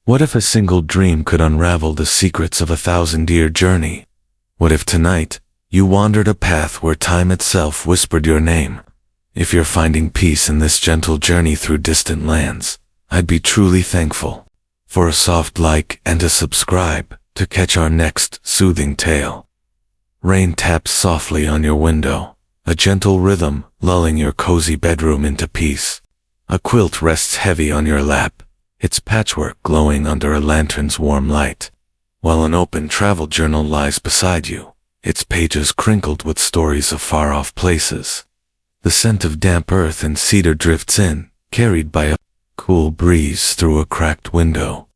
What if a single dream could unravel the secrets of a 1,000-year journey? What if tonight, you wandered a path where time itself whispered your name? If you're finding peace in this gentle journey through distant lands, I'd be truly thankful for a soft like and a subscribe to catch our next soothing tale. Rain taps softly on your window, a gentle rhythm lulling your cozy bedroom into peace. A quilt rests heavy on your lap, its patchwork glowing under a lantern's warm light, while an open travel journal lies beside you, its pages crinkled with stories of far-off places. The scent of damp earth and cedar drifts in, carried by a cool breeze through a cracked window.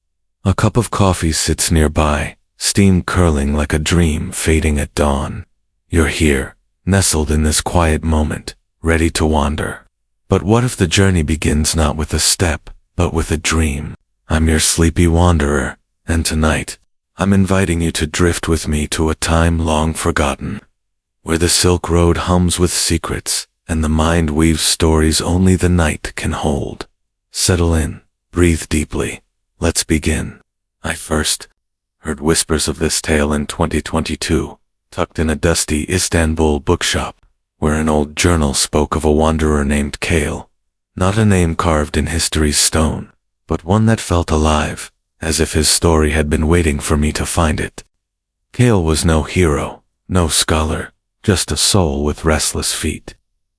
A cup of coffee sits nearby, steam curling like a dream fading at dawn. You're here, nestled in this quiet moment, ready to wander. But what if the journey begins not with a step, but with a dream? I'm your sleepy wanderer, and tonight, I'm inviting you to drift with me to a time long forgotten, where the Silk Road hums with secrets, and the mind weaves stories only the night can hold. Settle in, breathe deeply, let's begin. I first heard whispers of this tale in 2022, tucked in a dusty Istanbul bookshop, where an old journal spoke of a wanderer named Kael. Not a name carved in history's stone, but one that felt alive, as if his story had been waiting for me to find it. Kael was no hero, no scholar, just a soul with restless feet,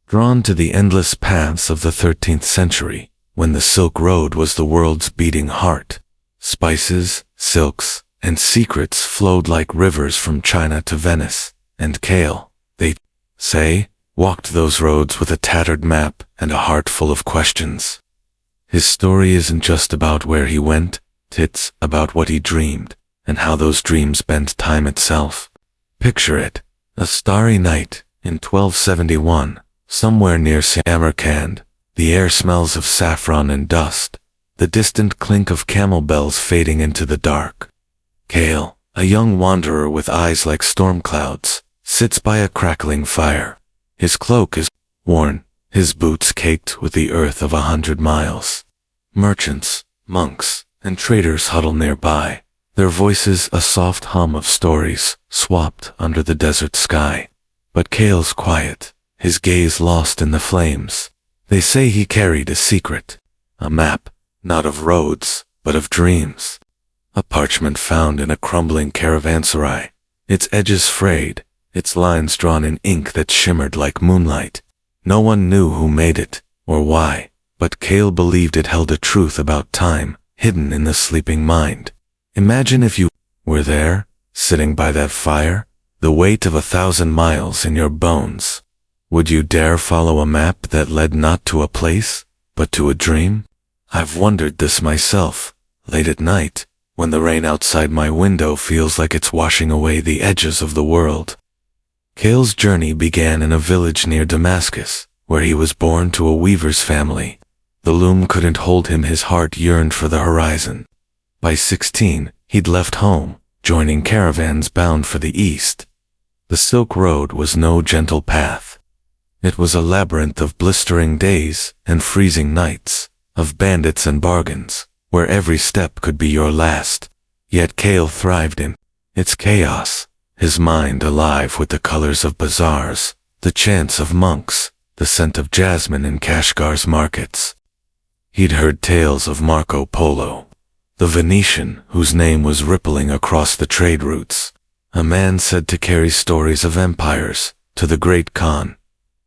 drawn to the endless paths of the 13th century, when the Silk Road was the world's beating heart. Spices, silks, and secrets flowed like rivers from China to Venice, and Kael, they say, walked those roads with a tattered map and a heart full of questions. His story isn't just about where he went, it's about what he dreamed, and how those dreams bent time itself. Picture it, a starry night, in 1271, somewhere near Samarkand. The air smells of saffron and dust, the distant clink of camel bells fading into the dark. Kael, a young wanderer with eyes like storm clouds, sits by a crackling fire. His cloak is worn, his boots caked with the earth of 100 miles. Merchants, monks, and traders huddle nearby, their voices a soft hum of stories swapped under the desert sky. But Kael's quiet, his gaze lost in the flames. They say he carried a secret, a map, not of roads, but of dreams. A parchment found in a crumbling caravanserai, its edges frayed, its lines drawn in ink that shimmered like moonlight. No one knew who made it, or why, but Kael believed it held a truth about time, hidden in the sleeping mind. Imagine if you were there, sitting by that fire, the weight of 1,000 miles in your bones. Would you dare follow a map that led not to a place, but to a dream? I've wondered this myself, late at night, when the rain outside my window feels like it's washing away the edges of the world. Kael's journey began in a village near Damascus, where he was born to a weaver's family. The loom couldn't hold him, his heart yearned for the horizon. By 16, he'd left home, joining caravans bound for the east. The Silk Road was no gentle path. It was a labyrinth of blistering days and freezing nights, of bandits and bargains, where every step could be your last. Yet Kael thrived in its chaos, his mind alive with the colors of bazaars, the chants of monks, the scent of jasmine in Kashgar's markets. He'd heard tales of Marco Polo, the Venetian whose name was rippling across the trade routes, a man said to carry stories of empires to the great Khan.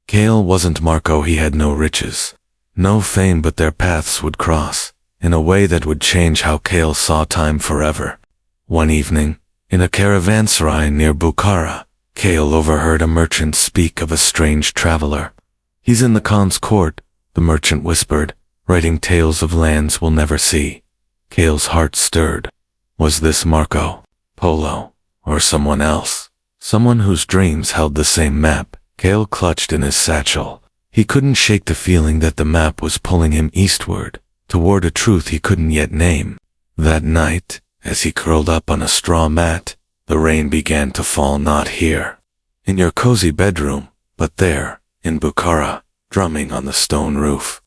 Kael wasn't Marco, he had no riches, no fame, but their paths would cross, in a way that would change how Kael saw time forever. One evening, in a caravanserai near Bukhara, Kael overheard a merchant speak of a strange traveler. He's in the Khan's court, the merchant whispered, writing tales of lands we'll never see. Kael's heart stirred. Was this Marco Polo, or someone else? Someone whose dreams held the same map? Kael clutched in his satchel. He couldn't shake the feeling that the map was pulling him eastward, toward a truth he couldn't yet name. That night, as he curled up on a straw mat, the rain began to fall, not here, in your cozy bedroom, but there, in Bukhara, drumming on the stone roof.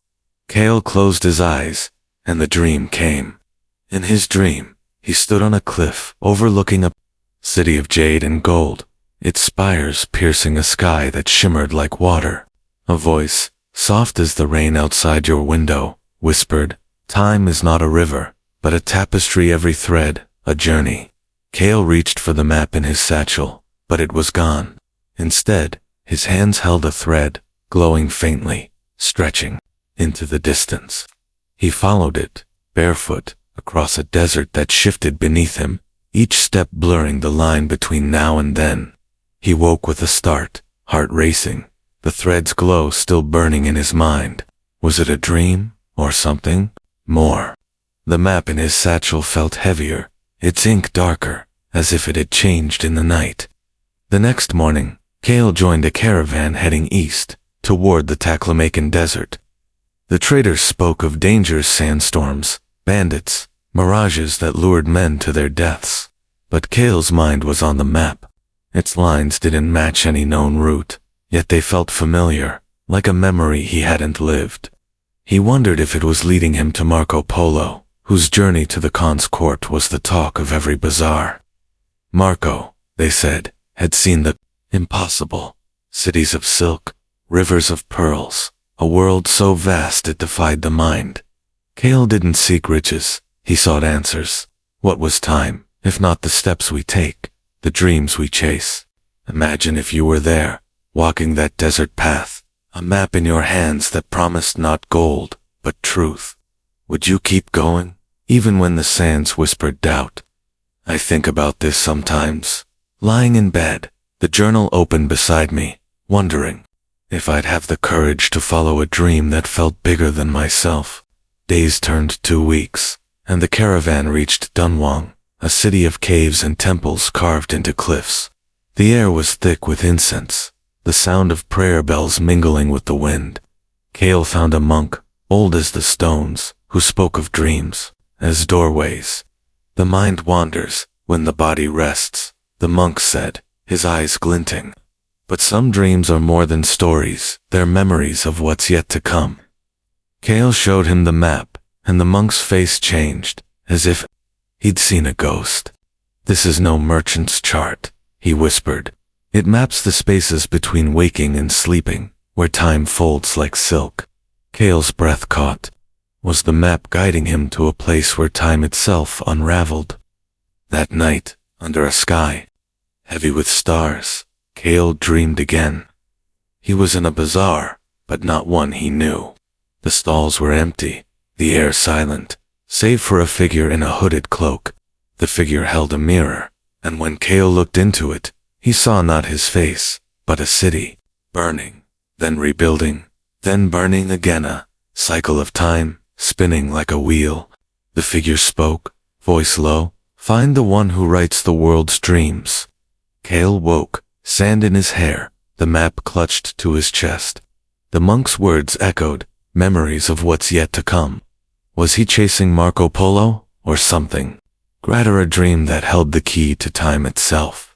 Kael closed his eyes, and the dream came. In his dream, he stood on a cliff overlooking a city of jade and gold, its spires piercing a sky that shimmered like water. A voice, soft as the rain outside your window, whispered, "Time is not a river, but a tapestry, every thread, a journey." Kael reached for the map in his satchel, but it was gone. Instead, his hands held a thread, glowing faintly, stretching into the distance. He followed it, barefoot, across a desert that shifted beneath him, each step blurring the line between now and then. He woke with a start, heart racing, the thread's glow still burning in his mind. Was it a dream, or something more? The map in his satchel felt heavier, its ink darker, as if it had changed in the night. The next morning, Kael joined a caravan heading east, toward the Taklamakan desert. The traders spoke of dangerous sandstorms, bandits, mirages that lured men to their deaths. But Kael's mind was on the map. Its lines didn't match any known route, yet they felt familiar, like a memory he hadn't lived. He wondered if it was leading him to Marco Polo, whose journey to the Khan's court was the talk of every bazaar. Marco, they said, had seen the impossible, cities of silk, rivers of pearls, a world so vast it defied the mind. Kael didn't seek riches, he sought answers. What was time, if not the steps we take, the dreams we chase? Imagine if you were there, walking that desert path, a map in your hands that promised not gold, but truth. Would you keep going, even when the sands whispered doubt? I think about this sometimes. Lying in bed, the journal open beside me, wondering if I'd have the courage to follow a dream that felt bigger than myself. Days turned 2 weeks, and the caravan reached Dunhuang, a city of caves and temples carved into cliffs. The air was thick with incense, the sound of prayer bells mingling with the wind. Kael found a monk, old as the stones, who spoke of dreams as doorways. The mind wanders when the body rests, the monk said, his eyes glinting. But some dreams are more than stories, they're memories of what's yet to come. Kael showed him the map, and the monk's face changed, as if he'd seen a ghost. "This is no merchant's chart," he whispered. "It maps the spaces between waking and sleeping, where time folds like silk." Kael's breath caught. Was the map guiding him to a place where time itself unraveled? That night, under a sky heavy with stars, Kael dreamed again. He was in a bazaar, but not one he knew. The stalls were empty, the air silent, save for a figure in a hooded cloak. The figure held a mirror, and when Kael looked into it, he saw not his face, but a city, burning, then rebuilding, then burning again, a cycle of time, spinning like a wheel. The figure spoke, voice low, "Find the one who writes the world's dreams." Kael woke, sand in his hair, the map clutched to his chest. The monk's words echoed, memories of what's yet to come. Was he chasing Marco Polo, or something greater, a dream that held the key to time itself?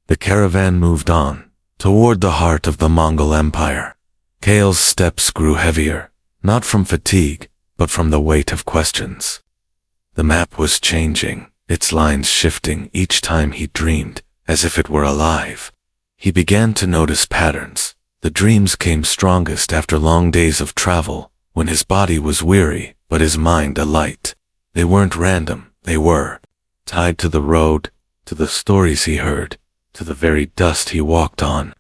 The caravan moved on, toward the heart of the Mongol Empire. Kael's steps grew heavier, not from fatigue, but from the weight of questions. The map was changing, its lines shifting each time he dreamed, as if it were alive. He began to notice patterns. The dreams came strongest after long days of travel, when his body was weary, but his mind alight. They weren't random, they were tied to the road, to the stories he heard, to the very dust he walked on.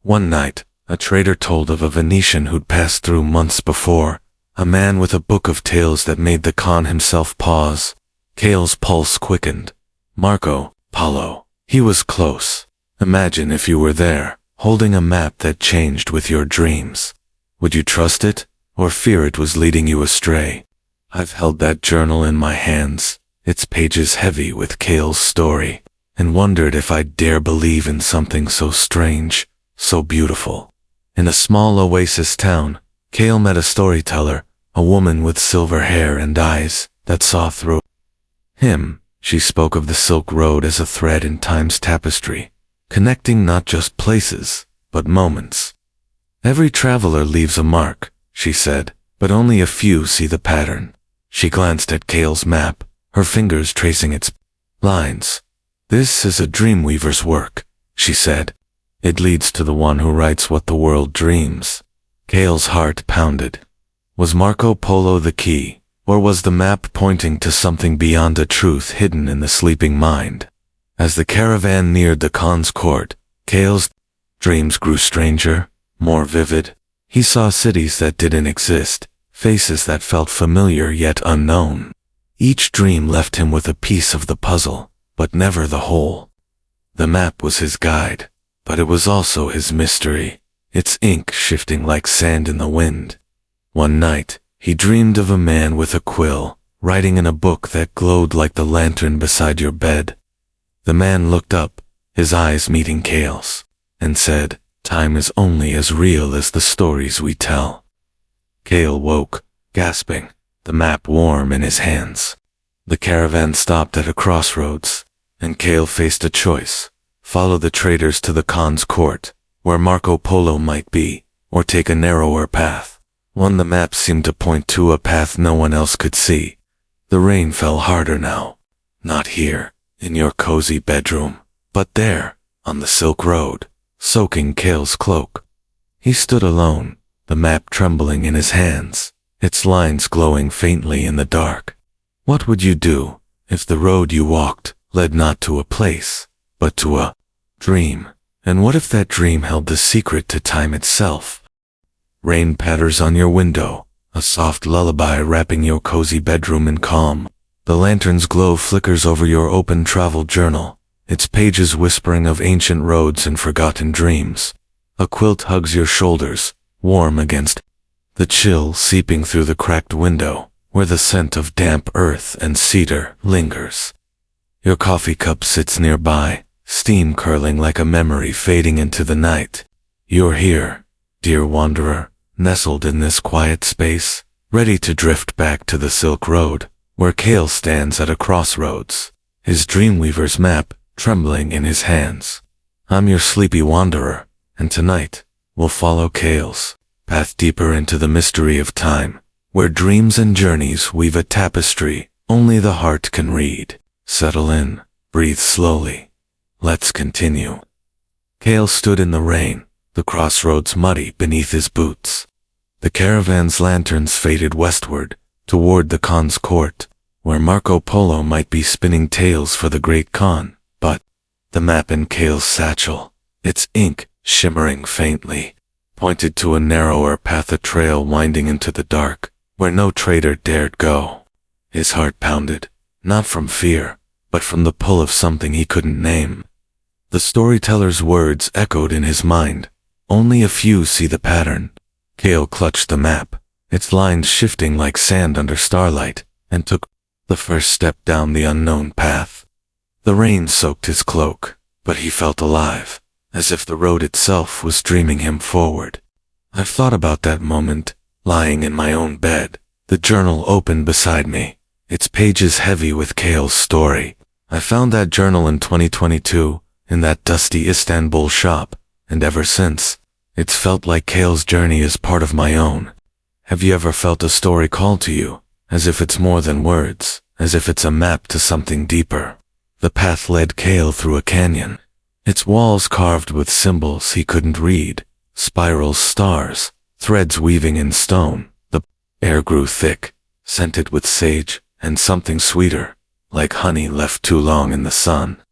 One night, a trader told of a Venetian who'd passed through months before, a man with a book of tales that made the Khan himself pause. Kael's pulse quickened. Marco Polo. He was close. Imagine if you were there, holding a map that changed with your dreams. Would you trust it, or fear it was leading you astray? I've held that journal in my hands, its pages heavy with Kael's story, and wondered if I'd dare believe in something so strange, so beautiful. In a small oasis town, Kael met a storyteller, a woman with silver hair and eyes that saw through him. She spoke of the Silk Road as a thread in time's tapestry, connecting not just places, but moments. Every traveler leaves a mark, she said, but only a few see the pattern. She glanced at Kael's map, her fingers tracing its lines. "This is a dreamweaver's work," she said. "It leads to the one who writes what the world dreams." Kael's heart pounded. Was Marco Polo the key, or was the map pointing to something beyond a truth hidden in the sleeping mind? As the caravan neared the Khan's court, Kael's dreams grew stranger, more vivid. He saw cities that didn't exist, faces that felt familiar yet unknown. Each dream left him with a piece of the puzzle, but never the whole. The map was his guide, but it was also his mystery, its ink shifting like sand in the wind. One night, he dreamed of a man with a quill, writing in a book that glowed like the lantern beside your bed. The man looked up, his eyes meeting Kael's, and said, "Time is only as real as the stories we tell." Kael woke, gasping, the map warm in his hands. The caravan stopped at a crossroads, and Kael faced a choice: follow the traders to the Khan's court, where Marco Polo might be, or take a narrower path. One the map seemed to point to, a path no one else could see. The rain fell harder now. Not here, in your cozy bedroom, but there, on the Silk Road, soaking Kael's cloak. He stood alone, the map trembling in his hands, its lines glowing faintly in the dark. What would you do if the road you walked led not to a place, but to a dream? And what if that dream held the secret to time itself? Rain patters on your window, a soft lullaby wrapping your cozy bedroom in calm. The lantern's glow flickers over your open travel journal, its pages whispering of ancient roads and forgotten dreams. A quilt hugs your shoulders, warm against the chill seeping through the cracked window, where the scent of damp earth and cedar lingers. Your coffee cup sits nearby, steam curling like a memory fading into the night. You're here, dear wanderer, nestled in this quiet space, ready to drift back to the Silk Road, where Kael stands at a crossroads, his dreamweaver's map trembling in his hands. I'm your sleepy wanderer, and tonight, we'll follow Kael's path deeper into the mystery of time, where dreams and journeys weave a tapestry only the heart can read. Settle in, breathe slowly. Let's continue. Kael stood in the rain, the crossroads muddy beneath his boots. The caravan's lanterns faded westward, toward the Khan's court, where Marco Polo might be spinning tales for the great Khan, but the map in Kael's satchel, its ink shimmering faintly, pointed to a narrower path, a trail winding into the dark, where no trader dared go. His heart pounded, not from fear, but from the pull of something he couldn't name. The storyteller's words echoed in his mind. Only a few see the pattern. Kael clutched the map, its lines shifting like sand under starlight, and took the first step down the unknown path. The rain soaked his cloak, but he felt alive, as if the road itself was dreaming him forward. I've thought about that moment, lying in my own bed, the journal open beside me, its pages heavy with Kael's story. I found that journal in 2022, in that dusty Istanbul shop, and ever since, it's felt like Kael's journey is part of my own. Have you ever felt a story call to you, as if it's more than words, as if it's a map to something deeper? The path led Kael through a canyon, its walls carved with symbols he couldn't read, spirals, stars, threads weaving in stone. The air grew thick, scented with sage, and something sweeter, like honey left too long in the sun.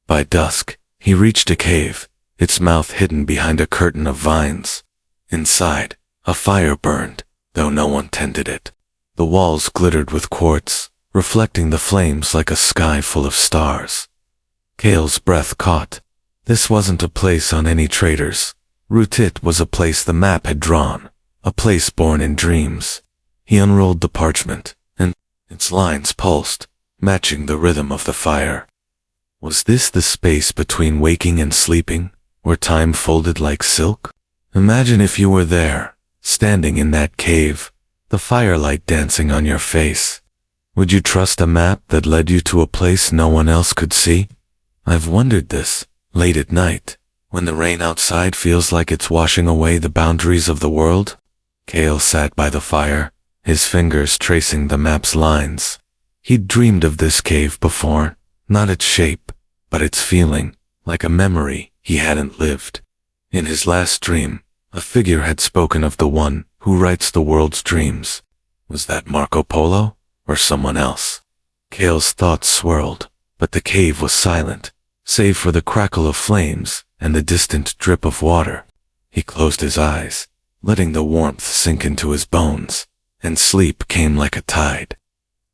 By dusk, he reached a cave, its mouth hidden behind a curtain of vines. Inside, a fire burned, though no one tended it. The walls glittered with quartz, reflecting the flames like a sky full of stars. Kael's breath caught. This wasn't a place on any trader's route. It was a place the map had drawn, a place born in dreams. He unrolled the parchment, and its lines pulsed, matching the rhythm of the fire. Was this the space between waking and sleeping, where time folded like silk? Imagine if you were there, standing in that cave, the firelight dancing on your face. Would you trust a map that led you to a place no one else could see? I've wondered this, late at night, when the rain outside feels like it's washing away the boundaries of the world. Kael sat by the fire, his fingers tracing the map's lines. He'd dreamed of this cave before, not its shape, but its feeling, like a memory he hadn't lived. In his last dream, a figure had spoken of the one who writes the world's dreams. Was that Marco Polo, or someone else? Kael's thoughts swirled, but the cave was silent, save for the crackle of flames and the distant drip of water. He closed his eyes, letting the warmth sink into his bones, and sleep came like a tide.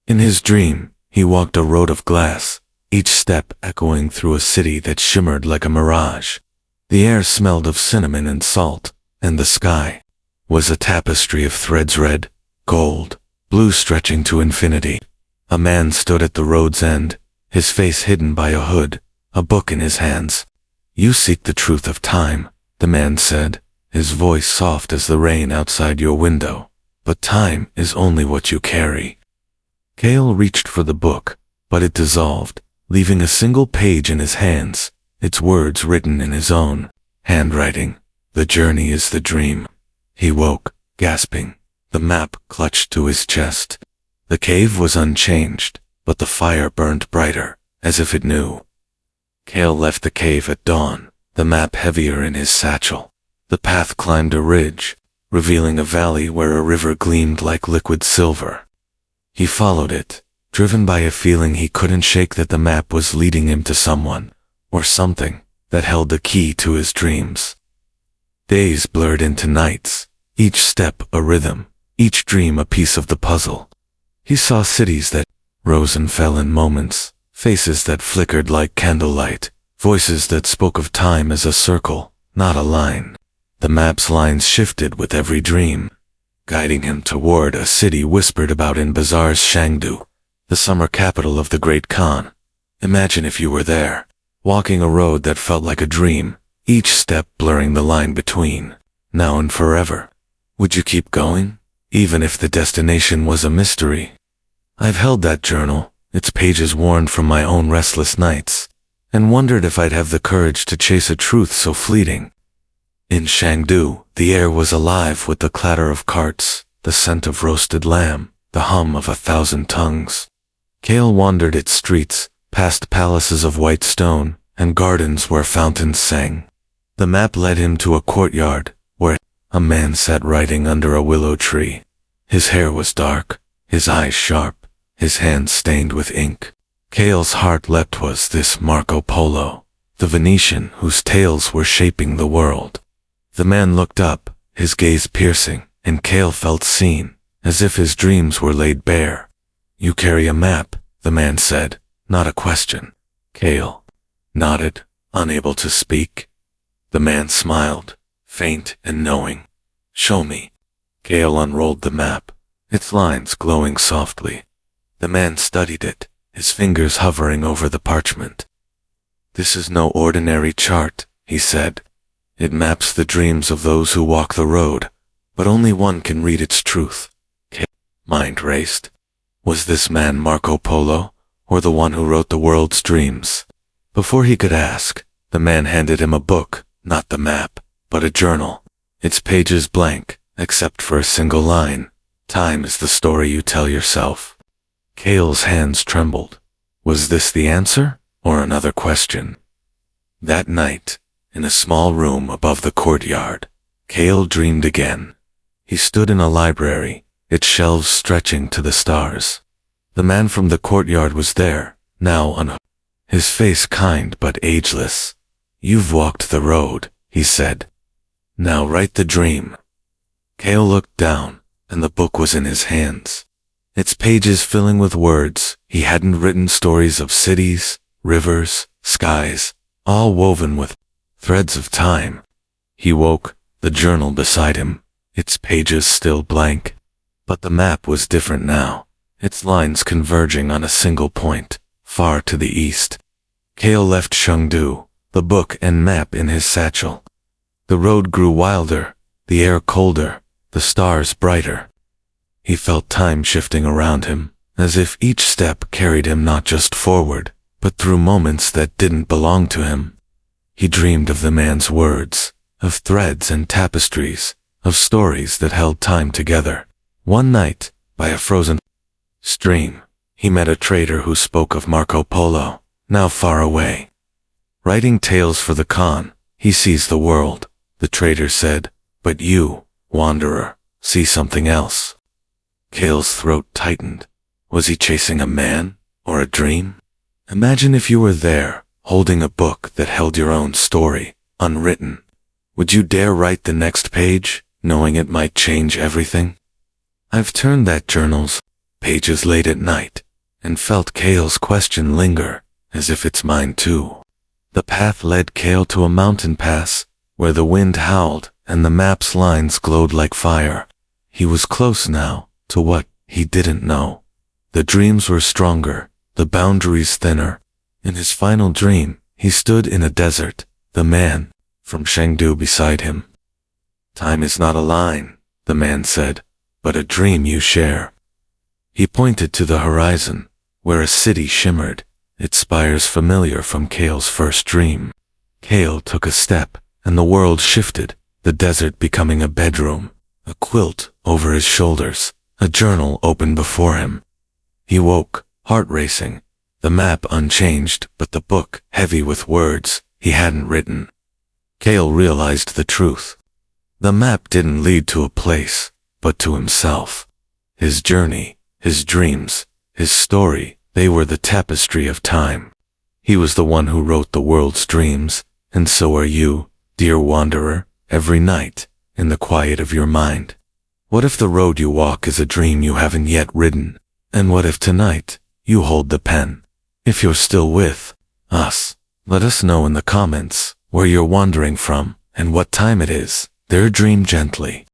In his dream, he walked a road of glass, each step echoing through a city that shimmered like a mirage. The air smelled of cinnamon and salt, and the sky was a tapestry of threads red, gold, blue stretching to infinity. A man stood at the road's end, his face hidden by a hood, a book in his hands. "You seek the truth of time," the man said, his voice soft as the rain outside your window. "But time is only what you carry." Kael reached for the book, but it dissolved, leaving a single page in his hands, its words written in his own handwriting. "The journey is the dream." He woke, gasping, the map clutched to his chest. The cave was unchanged, but the fire burned brighter, as if it knew. Kael left the cave at dawn, the map heavier in his satchel. The path climbed a ridge, revealing a valley where a river gleamed like liquid silver. He followed it, driven by a feeling he couldn't shake that the map was leading him to someone, or something, that held the key to his dreams. Days blurred into nights, each step a rhythm, each dream a piece of the puzzle. He saw cities that rose and fell in moments, faces that flickered like candlelight, voices that spoke of time as a circle, not a line. The map's lines shifted with every dream, guiding him toward a city whispered about in bazaars. Chengdu, the summer capital of the Great Khan. Imagine if you were there, walking a road that felt like a dream, each step blurring the line between now and forever. Would you keep going, even if the destination was a mystery? I've held that journal, its pages worn from my own restless nights, and wondered if I'd have the courage to chase a truth so fleeting. In Chengdu, the air was alive with the clatter of carts, the scent of roasted lamb, the hum of 1,000 tongues. Kael wandered its streets, past palaces of white stone, and gardens where fountains sang. The map led him to a courtyard, where a man sat writing under a willow tree. His hair was dark, his eyes sharp, his hands stained with ink. Kael's heart leapt. Was this Marco Polo, the Venetian whose tales were shaping the world? The man looked up, his gaze piercing, and Kael felt seen, as if his dreams were laid bare. "You carry a map," the man said, not a question. Kael nodded, unable to speak. The man smiled, faint and knowing. "Show me." Kael unrolled the map, its lines glowing softly. The man studied it, his fingers hovering over the parchment. "This is no ordinary chart," he said. "It maps the dreams of those who walk the road, but only one can read its truth." Kael's mind raced. Was this man Marco Polo, or the one who wrote the world's dreams? Before he could ask, the man handed him a book, not the map, but a journal, its pages blank, except for a single line. "Time is the story you tell yourself." Kael's hands trembled. Was this the answer, or another question? That night, in a small room above the courtyard, Kael dreamed again. He stood in a library, its shelves stretching to the stars. The man from the courtyard was there, now unhooked, his face kind but ageless. "You've walked the road," he said. "Now write the dream." Kael looked down, and the book was in his hands, its pages filling with words he hadn't written, stories of cities, rivers, skies, all woven with threads of time. He woke, the journal beside him, its pages still blank. But the map was different now, its lines converging on a single point, far to the east. Kael left Chengdu, the book and map in his satchel. The road grew wilder, the air colder, the stars brighter. He felt time shifting around him, as if each step carried him not just forward, but through moments that didn't belong to him. He dreamed of the man's words, of threads and tapestries, of stories that held time together. One night, by a frozen stream, he met a trader who spoke of Marco Polo, now far away. Writing tales for the Khan, he sees the world, the trader said, but you, wanderer, see something else. Kael's throat tightened. Was he chasing a man, or a dream? Imagine if you were there, holding a book that held your own story, unwritten. Would you dare write the next page, knowing it might change everything? I've turned that journal's pages late at night, and felt Kael's question linger, as if it's mine too. The path led Kael to a mountain pass, where the wind howled and the map's lines glowed like fire. He was close now to what he didn't know. The dreams were stronger, the boundaries thinner. In his final dream, he stood in a desert, the man from Chengdu beside him. Time is not a line, the man said, but a dream you share. He pointed to the horizon, where a city shimmered, its spires familiar from Kael's first dream. Kael took a step, and the world shifted, the desert becoming a bedroom, a quilt over his shoulders, a journal open before him. He woke, heart racing, the map unchanged, but the book heavy with words he hadn't written. Kael realized the truth. The map didn't lead to a place, but to himself. His journey, his dreams, his story, they were the tapestry of time. He was the one who wrote the world's dreams, and so are you, dear wanderer, every night, in the quiet of your mind. What if the road you walk is a dream you haven't yet written? And what if tonight, you hold the pen? If you're still with us, let us know in the comments where you're wandering from and what time it is. Dare dream gently.